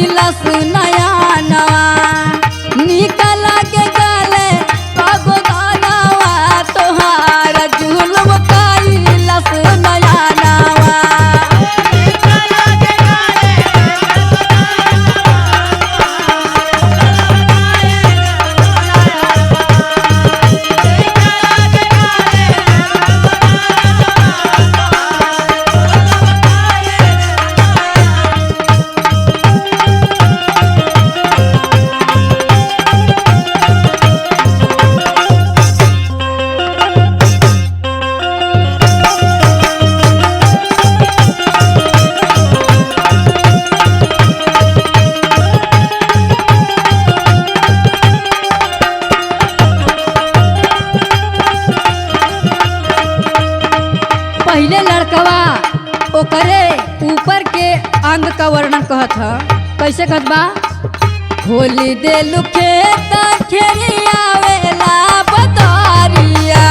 कैलस नया नवा निकल के गले कगो दानवा तोहार जुल्म कैलस नया नवा। पहले लड़कवा ओकरे ऊपर के अंग का वर्णन कहत ह कैसे कहत बा होली दे लुखेत खेलिया वेला बदरिया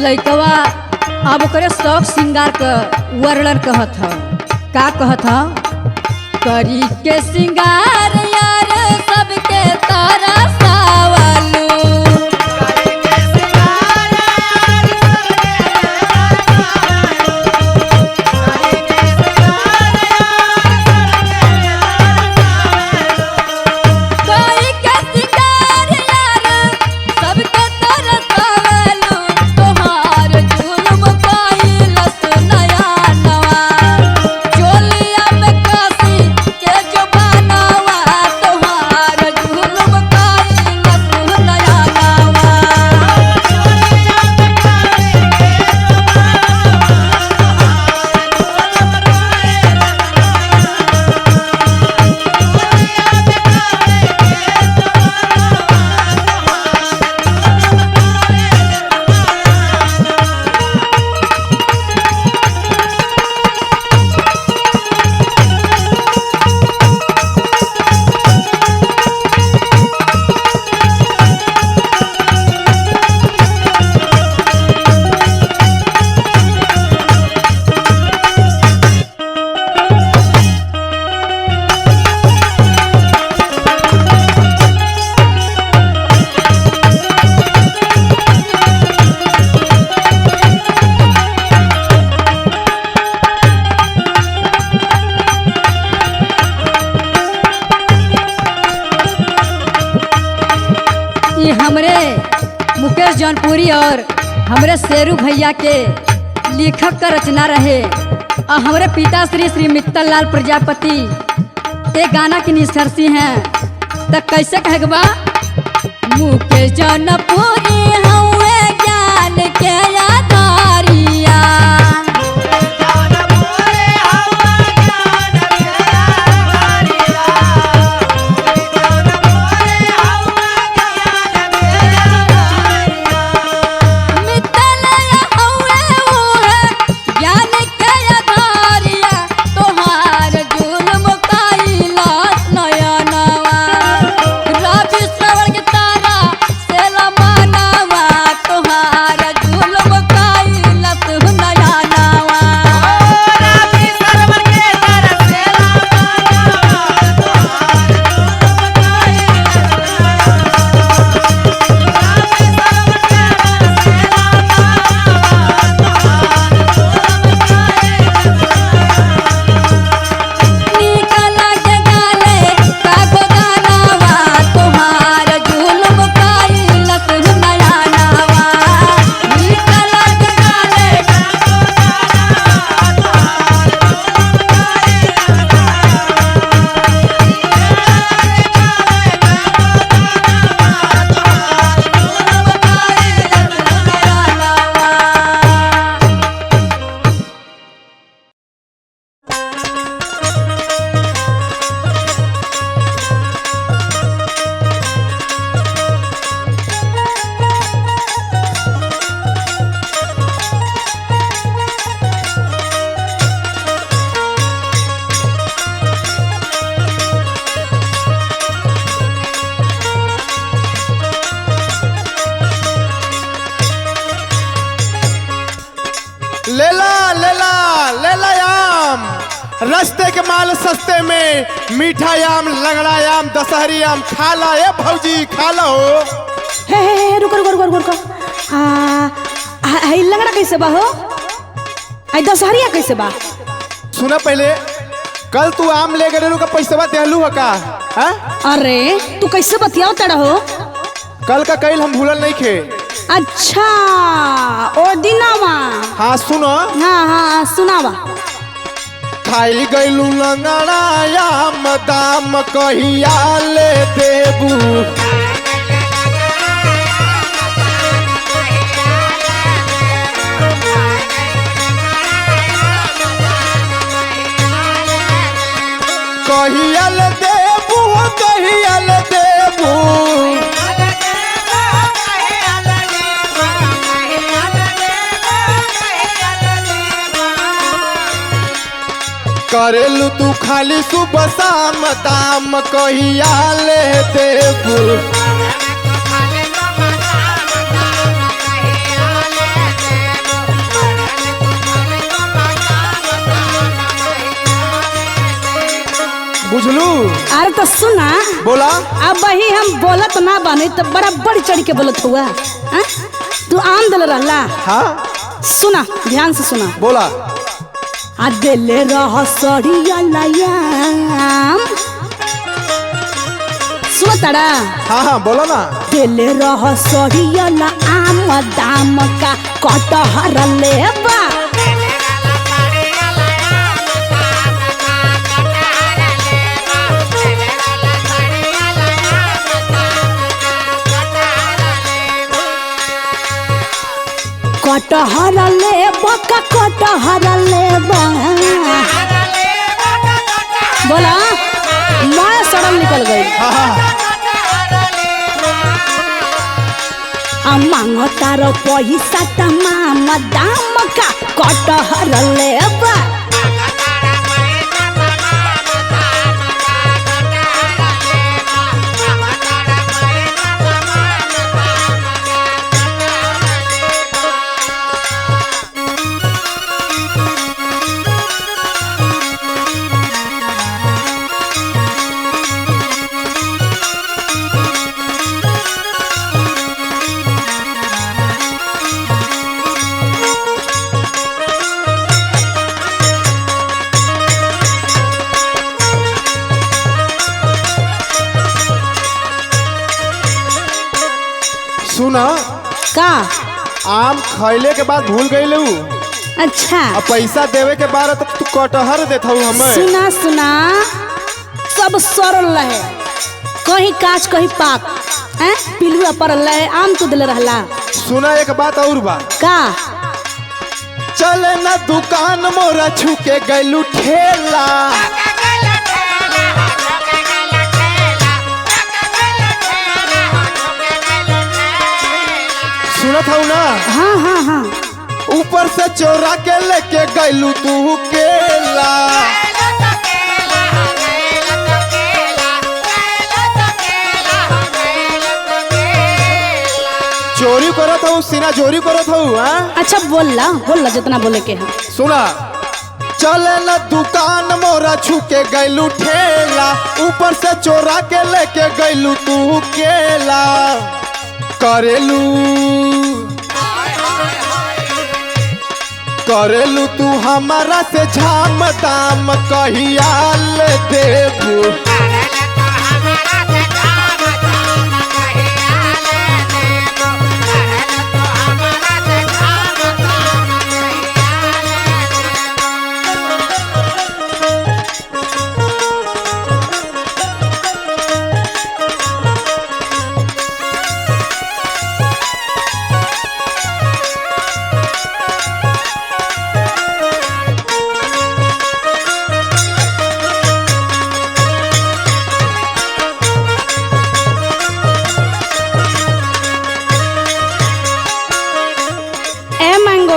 लइकवा अब ओकरे शौक श्रृंगार का वर्णन कहत ह का कहत ह करी के श्रृंगार यार सबके तरसावलू हमरे मुकेश जौनपुरी और हमरे शेरू भैया के लेखक का रचना रहे और हमरे पिता श्री मित्तल लाल प्रजापति ये गाना की निष्कर्षी हैं तो कैसे कहबा मुकेश जौनपुरी हउए ज्ञान के आधारिया रवि श्रवण के तारा से लमान रस्ते के माल सस्ते में, मीठा आम, लंगड़ा आम, दशहरी आम खा ला ए भौजी, खा लो। हे रुको रुको रुको रुको, लंगड़ा कैसे बा हो? दशहरिया कैसे बा? सुना पहले, कल तू आम ले गए का पैसा देहलू है का? हा? अरे तू कैसे बतियाओ तड़ा हो? कल का कैल हम भूलल नहीं खे। अच्छा ओ दिनावा। हाँ सुनो। हाँ हाँ सुनावा। खाई गईलू लंगड़ा आम, दाम कहिया ले देबू? कहिया ले देबू, कहिया ले देबू? करेलू तू खाली सुबह शाम, दाम कहिया ले देबू? बुझलू? अरे तो सुना, बोला। अब वही हम बोलत ना बने तो बड़ा बढ़ चढ़ के बोलत हुआ। हा? तू आम दिल रहला। हाँ सुना ध्यान से सुना। बोला। आ दिले रह सड़िया लयाम, सुन तड़ा। हाँ हाँ बोला ना। दिले रह सड़िया आम, दाम का कटहर लेबा? कटहर लेबा का कटहर लेबा? बोला, मैं सड़न निकल गई। हाँ हाँ। मांगो तारो पैसा तमाम, दाम का कटहर लेबा? सुना का? आम खैले के बाद भूल गई लू। अच्छा अब पैसा देवे के बाद तो तू कटहर देता हूँ हमें। सुना सुना, सब सरल रहे, कहीं काच कहीं पाक, पिलुआ पड़ल रहे, आम तो दिल रहला। सुना एक बात और बा। का? चले ना दुकान मोरा छुके गैलू ठेला। सुनत हूँ ना? हाँ हाँ हाँ। ऊपर से चोरा के लेके गैलू तू केला। चोरी करत हूँ, सीना चोरी करत हूँ। अच्छा बोल ला जितना बोले के है। सुना, चले ना दुकान मोरा छुके गैलू ठेला, ऊपर से चोरा के लेके गैलू तू केला। करेलू तू हमारा से झाम, दाम कहिया ले देबू?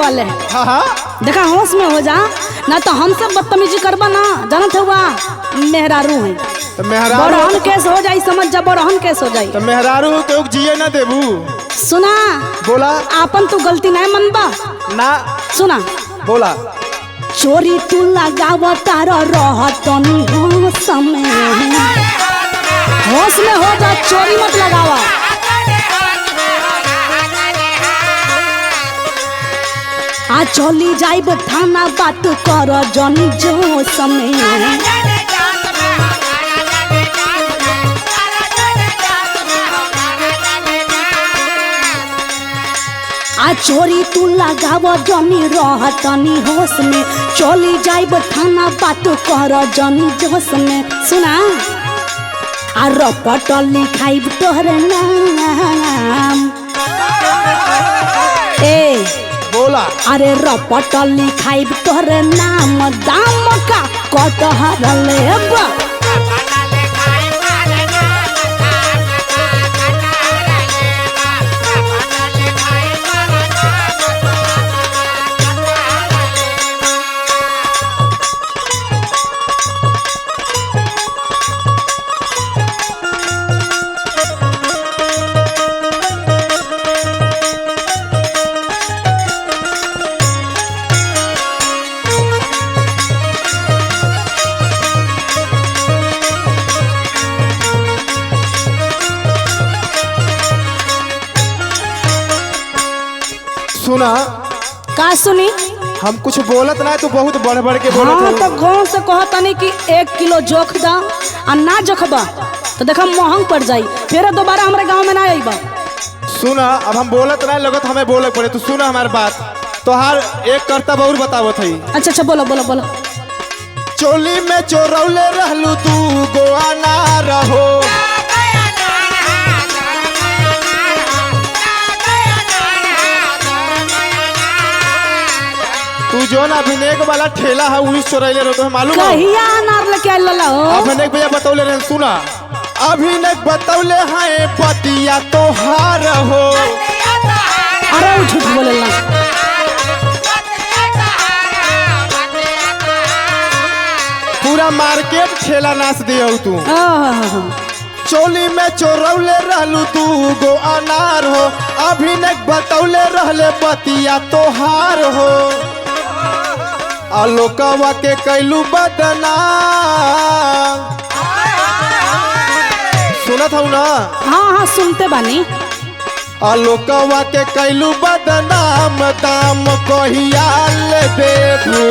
वाले। हाँ हाँ। देखा होश में हो जा, ना तो हमसे बदतमीजी करबा ना, जानत हुआ मेहरारू है तो मेहरारू बड़हन केस हो जाई, समझ जा बड़हन केस हो जाई तो मेहरारू के जिए ना देबू। सुना बोला। आपन तू गलती नहीं मनबा ना सुना बोला। चोरी तू लगाव तार रहतनी होश में हो जा, चोरी मत लगावा। आ चली जाइब थाना बात कर जनी जोश में। आ चोरी तू लगाव जनी रहतनी होश में, चली जाइब थाना बात कर जनी जोश में। सुना आ रपट लिखाइब तोहर नाम। ए बोला अरे रपट लिखाइब तोहर नाम, दाम का कटहर लेब। सुना का सुनी? हम कुछ बोलत ना तो बहुत बढ़ बढ़ के बोलत हाँ हूँ। तो गाँव से कहतनी कि 1 किलो जोख दा, आ ना जोखबा तो देखा महंग पड़ जाई, फिर दोबारा हमारे गांव में ना आईबा। सुना अब हम बोलत ना लगत हमें बोले पड़े, तो सुना हमारी बात। तो हर एक कर्तव्य और बतावत है। अच्छा अच्छा बोलो बोलो बोलो। चोली में चोरौले रहलू तू गोवा ना रहो, तू जो ना अभिनेक वाला ठेला है वही चोरैले रहो, तुम्हें मालूम है? कहिया अनार लेके आइल हो? अभिनेक भैया बतौले रहे। सुना अभिनेक बतौले है पतिया तोहार हो। अरे वो झूठ बोलेला। पूरा मार्केट ठेला नाच दियो तू। आहा, चोली में चोरौले रहलू तू गो अनार हो, अभिनेक बतौले रहले पतिया तोहार हो। आलोकवा के कैलू बदनाम, सुनत हूँ ना? हाँ हाँ सुनते बानी। आलोकवा के कैलू बदनाम, दाम कहिया ले देबू?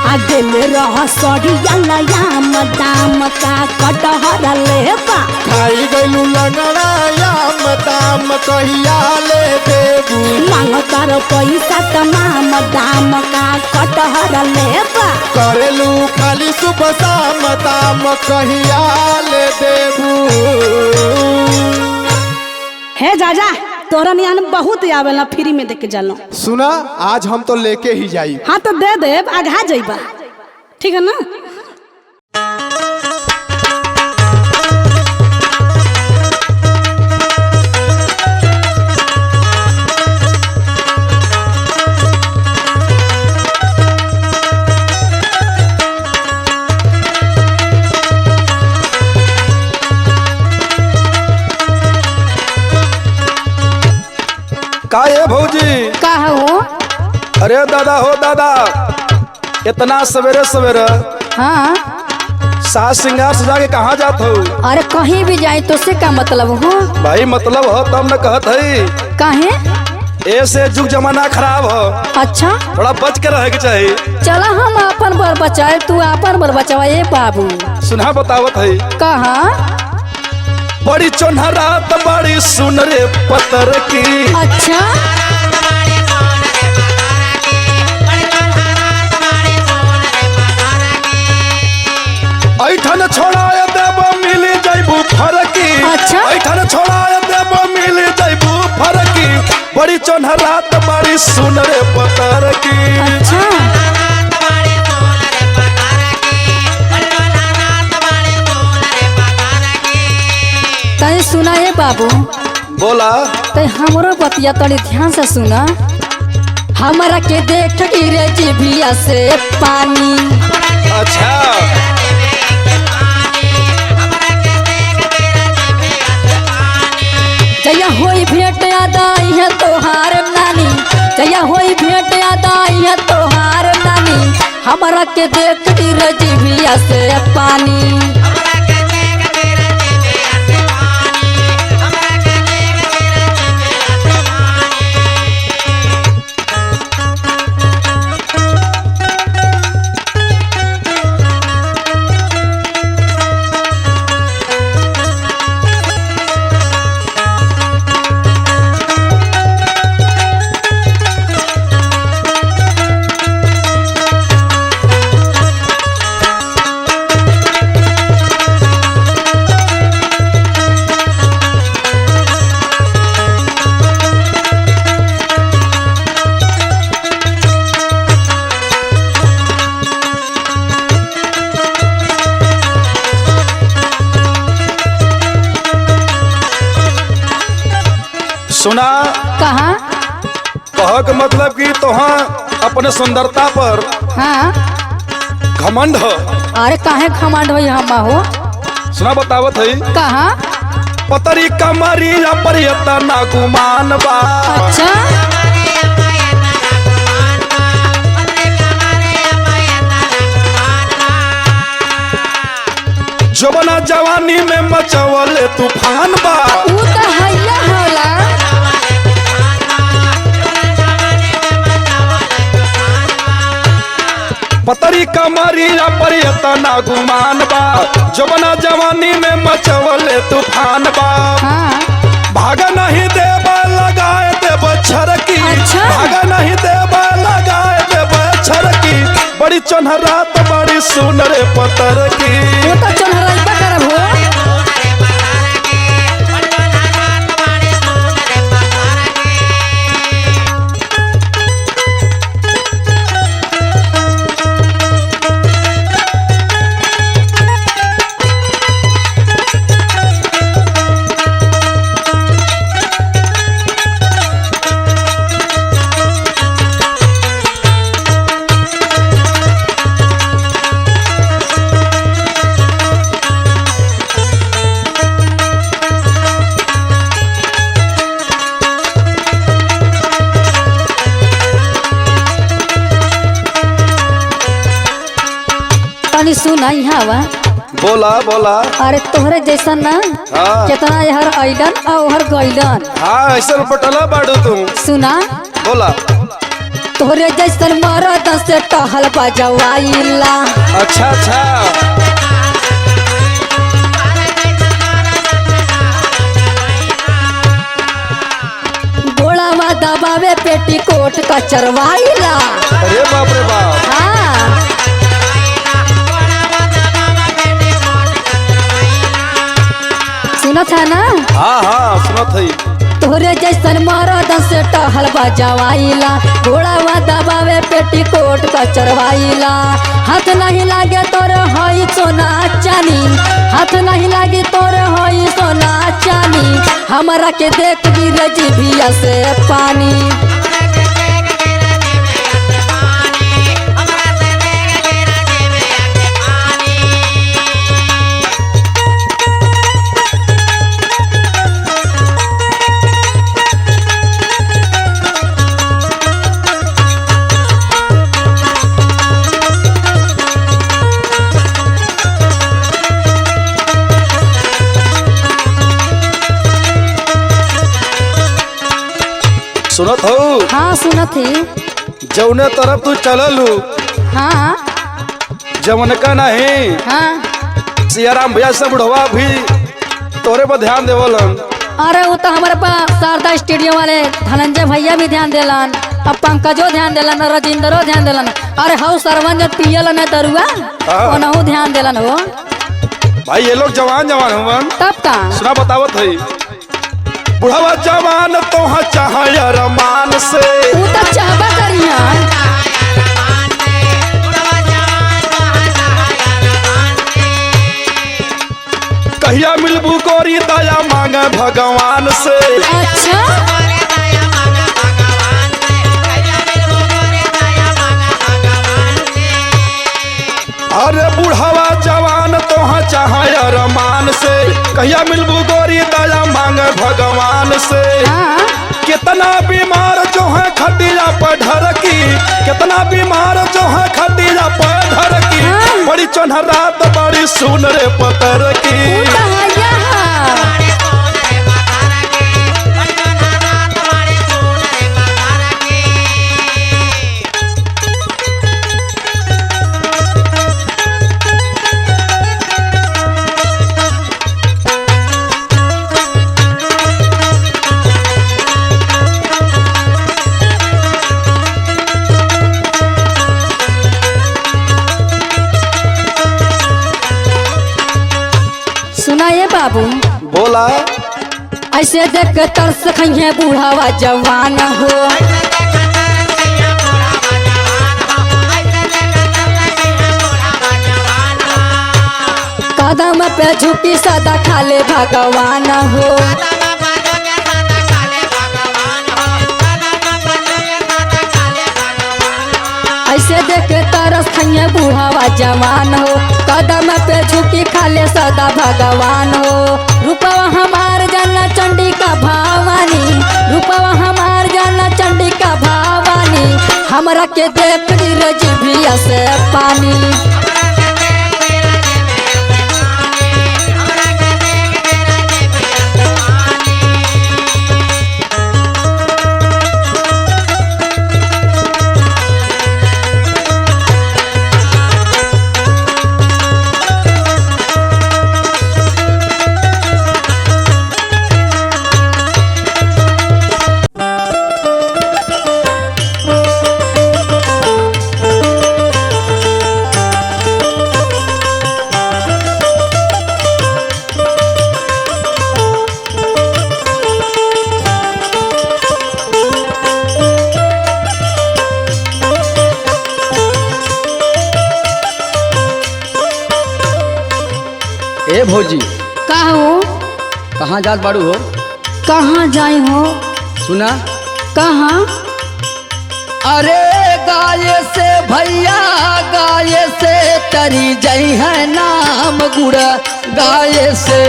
आ दिल रह सड़िया लयाम, दाम का कटहर लेबा। खाई गैलू लंगड़ायाम, दाम कहिया ले देबू? मांग कर पैसा तमाम, दाम का कटहर लेबा। करेलू खाली सुबह शाम, दाम कहिया ले देबू? हे जाजा तोरा नियान बहुत आवेला, फ्री में देके जालो। सुना आज हम तो लेके ही जाई। हाँ तो दे दे, आघा जाइबा, ठीक है ना? का ये भौजी? का हो? अरे दादा हो दादा, इतना सवेरे सवेरे हाँ सास श्रृंगार सजा के कहाँ जात हो? अरे कहीं भी जाए तो से का मतलब हो? भाई मतलब हो तब न कहत है। काहे? ऐसे जुग जमाना खराब हो, अच्छा थोड़ा बच के रहे के चाहिए। चला हम अपन बर बचाए, तू अपन बर बचावा। ए बाबू सुना बतावत है। कहा? बड़ी चोनहरात बड़ी सुन रे पतर की। अच्छा ऐठन छोड़ाया देव मिली जाइबू फरकी। अच्छा। ऐठन छोड़ाया देव मिली जाइबू फरकी। बड़ी चोनहरात बड़ी सुन रे पतर की। अच्छा तनी सुना है बाबू, बोला ते हमरो बतिया तनी ध्यान से सुना। हमारा के देख गिरे जीभिया से पानी। अच्छा गिर जीभिया से पानी। सुना कहाँ? कह के मतलब कि तोहाँ अपने सुंदरता पर हाँ। घमंड ह। अरे काहे घमंड होई हम हो? सुना बतावत है कहाँ? पतरी कमरिया पर इतना गुमान बा। अच्छा जवना जवानी में मचवले तूफान बा। ऊ तो हैया होला। पतरी कमरिया पर इतना गुमान बा। जवना जवानी में मचवले तूफान बा। हाँ। भागा नहीं देबा लगाए देब छरकी। अच्छा। भागा नहीं देबा लगाए देब छरकी। बड़ी चोनहरात बड़ी सुन रे पतर की। ऊ तो चोनहराइबा करब हो। तनी सुना यहाँ वा। बोला बोला। अरे तोहरे जैसा ना हाँ। कितना यहर अइलन और हर गइलन। हाँ ऐसे पटला बाड़ू तुम। सुना बोला। तोहरे जैसन मरद से टहल बजवाइला। अच्छा अच्छा। गोड़ावा दबावे पेटीकोट का चरवाइला। अरे बाप रे बाप। हाँ। सुनत है ना? हाँ हाँ सुनत है। तोहरे जैसन मरद से टहल बजवाइला। घोड़ावा दबावे पेटीकोट का चरवाइला। हाथ नहीं लागे तोर हई सोना चानी। हाथ नहीं लागे तोर हई सोना चानी। हमरा के देख गिर जीभिया से पानी। सुनत हो। हाँ सुनत ही। जौने तरफ तू चललू हाँ जवन का नहीं। हाँ। सियाराम भैया से बुढ़वा भी तोरे पर ध्यान देवलन। अरे वो तो हमारे पास शारदा स्टेडियम वाले धनंजय भैया भी ध्यान देलन। अब पंकजो ध्यान देलन, राजेंद्रो ध्यान देलन। अरे हौ सरवन जब पियल न दरुआ ओनहु ध्यान देलन हो। भाई ये लोग जवान जवान हुवन। तब का सुना बतावत है बुढ़वा जवान तो चाह रमान से। ऊ तो चाहबा करिया। कहिया मिलबू गोरी दया मांगे भगवान से। अच्छा अरे बुढ़वा जवान तो चाह रमान से। कहिया मिलबू गोरी दया मांगे भगवान से। हाँ। कितना बीमार जो है खटिया पर ढरकी, कितना बीमार जो है खटिया पर ढरकी, बड़ी चोनहरात बड़ी सुन रे पतर की। सुना ये बाबू, बोला ऐसे देख के तरस खइहे बूढ़ावा जवान हो। कदम पे झुकी सदा खाले भगवान हो। ऐसे देख के तरस खइहे बूढ़ावा जवान हो। कदम पे झुकी खाले सदा भगवान हो। रूपवा हमार जाना चंडिका भवानी, रूपवा हमार जाना चंडिका भवानी, हमरा के देख नीरज भिया से पानी। ए भौजी, का हो? कहाँ जात बाड़ू हो? कहाँ जाए हो? सुना, कहाँ? अरे गाये से भैया गाये से तरी जई है नाम गुड़ गाये से।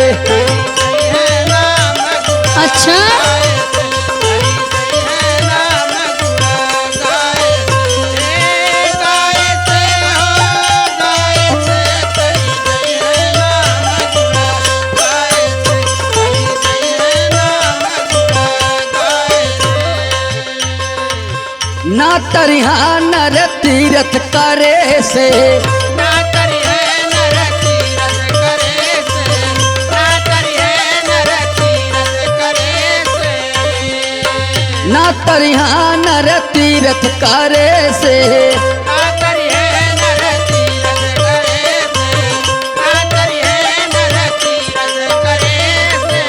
अच्छा, ना तरिहा नर तीरथ करे से, ना तरिहे नर तीरथ करे से, ना तरिहे नर तीरथ करे से, ना तरिहा नर तीरथ करे से। ना तरिहे नर तीरथ करे से, ना तरिहे नर तीरथ करे से।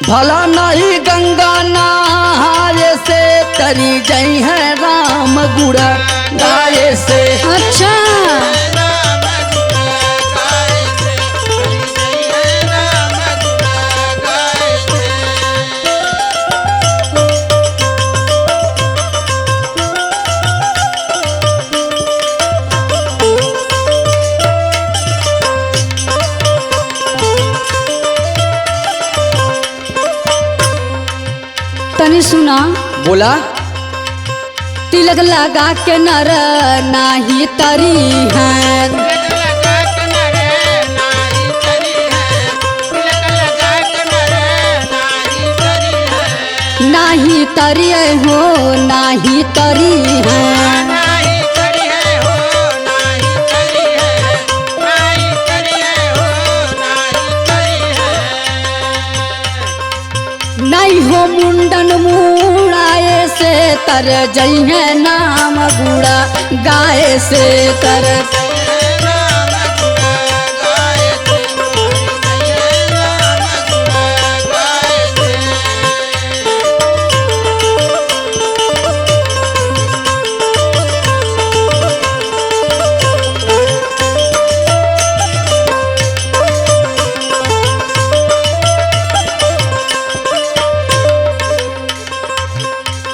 भला नहीं गंगा नहाए से तरी जई है राम गुड़ गाये से। अच्छा, राम गुण गाए से, जय राम गुण गाए से। तनी सुना, बोला, तिलक लगा के नर नाही तरी है, तिलक लगा के नर नारी तरी है, तिलक लगा के नर नारी तरी है, नाही तरी हो, नाही तरी है। नारी तरी है हो, नारी तरी है, नारी तरी है हो, नारी तरी है। नहीं हो मुंडन मुड़ाए से तर जई है नाम गुड़ा गाए से तर। राम गुण गाए से, जय राम गुण गाए से।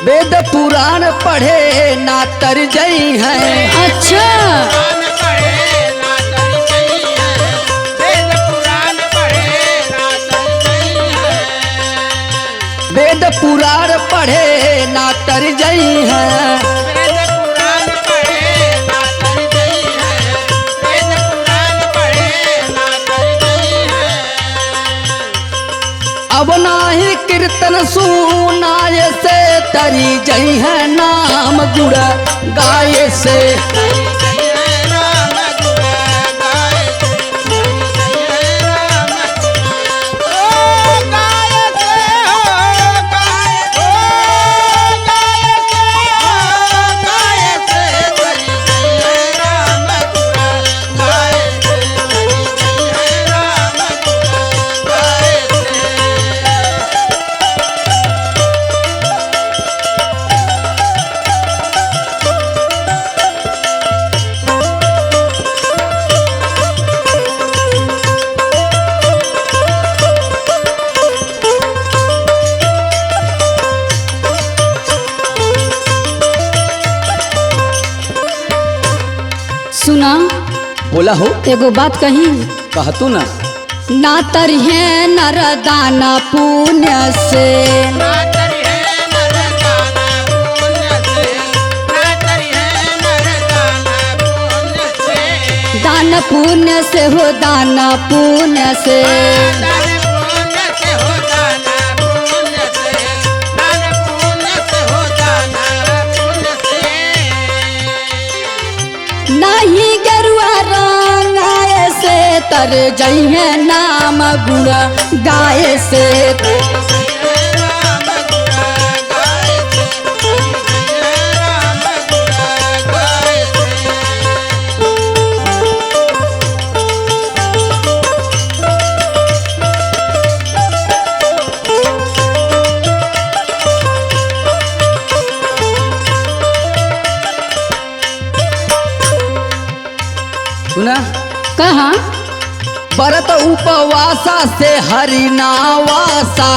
वेद पुराण पढ़े ना तर जई है। अच्छा, पुराण पढ़े ना तर जई है, वेद पुराण पढ़े ना तर जई है। कीर्तन सुनाए से तरी जई है नाम गुड़ गाए से। सुना बोला हो, एगो बात कही, कहतू ना। ना तरिहे नर दाना पुण्य से, दान पुण्य से हो दाना पुण्य से। नहीं गेरुआ रंग आए से तर जइहे नाम गुण गाए से। सुना कहा व्रत उपवासा से हरिनावासा,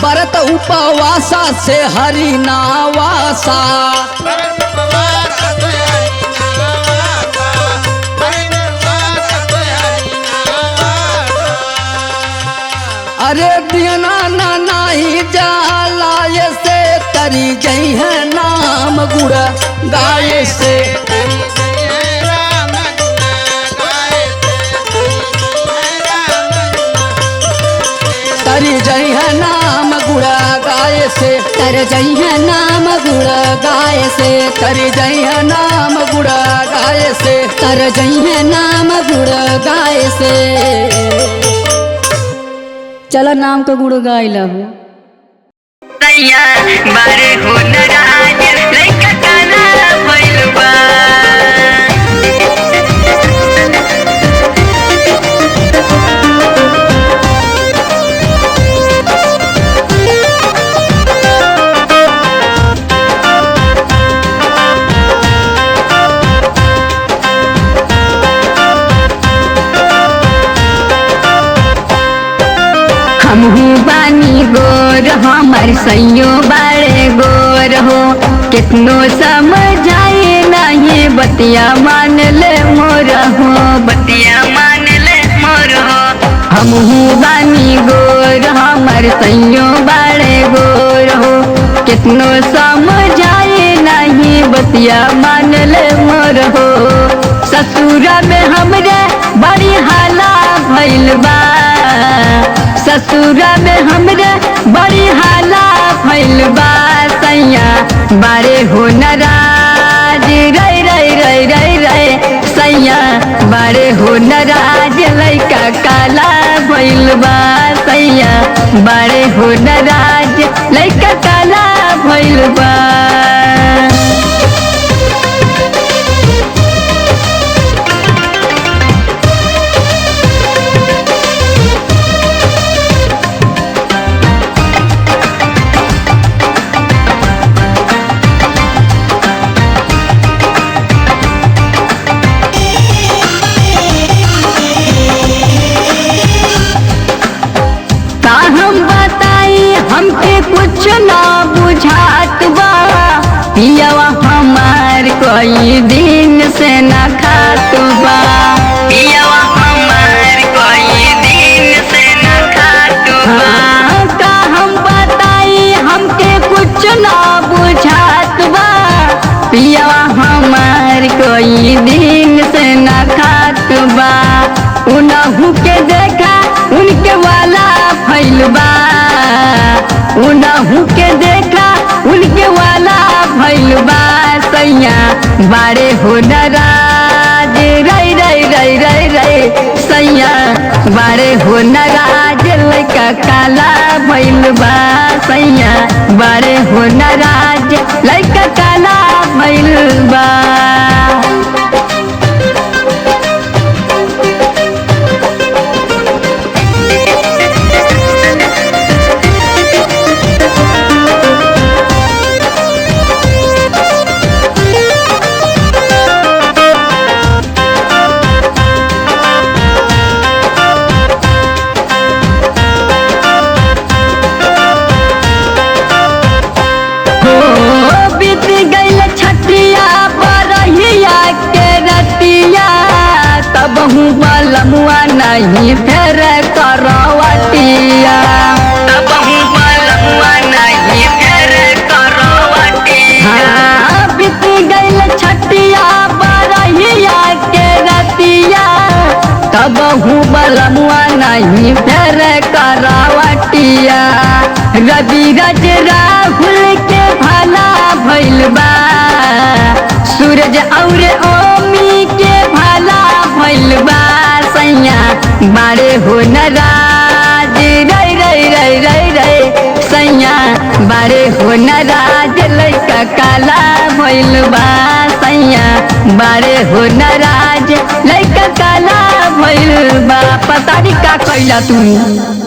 व्रत उपवासा से हरिनावासा। अरे दिना ना नहीं जाला ये से तरी जई है नाम गुड़ गाए से। तरी जई है नाम गुड़ गाए से। तर जइहे नाम गुण गाए से। तरी जई है नाम गुड़ गाए से। तर जइहे नाम गुण गाए से। चलो नाम को गुण गाय लहू। बारे हो नाराज लइका काना भइल बा। हमहू बानी गोर हमर सैयो बारे गोर हो। कितनो समझाए नहीं बतिया मान ले मोर हो। बतिया मान ले मोर हो। हमहू बानी गोर हमर सैयो बारे गोर हो। कितनो समझाए नहीं बतिया मान ले मोर हो। ससुरा में हमरे बड़ी हाला भइल बा। ससुरा में हमरे बड़ी हाला भइल बा। सैया बारे हो नाराज रई रई रई रई रई। सैया बारे हो नाराज लइका काला भइल बा। सैया बारे हो नाराज लइका काला भइल बा। कुछ ना बुझात बा। पियावा हमार कोई दिन से ना खात बा। पियावा हमार कोई दिन से ना खात बा। का हम बताई हमके कुछ ना बुझात बा। पियावा हमार कोई बारे हो नाराज रई रई रई रई रई सैया बारे हो नाराज लइका काला भइल बा सैया बारे हो नाराज लइका काला भइल बा। बीत गईल छठिया बरहिया के रतिया तब हूँ बलमुआ नहीं फेर करवटिया तब हूँ बलमुआ नहीं फेर करवटिया। हाँ बीत गईल छठिया बरहिया के रतिया तब हूँ बलमुआ नहीं फेर करवटिया। रवि रज राहुल के भला भइल बा सूरज और ओमी के भला भइल बा सैया बारे हो नाराज रई रई रई रई रई सैया बारे हो नाराज लइका काला भइल बा सैया बारे हो नाराज लइका काला भइल बा। पता नहीं का कइला तू।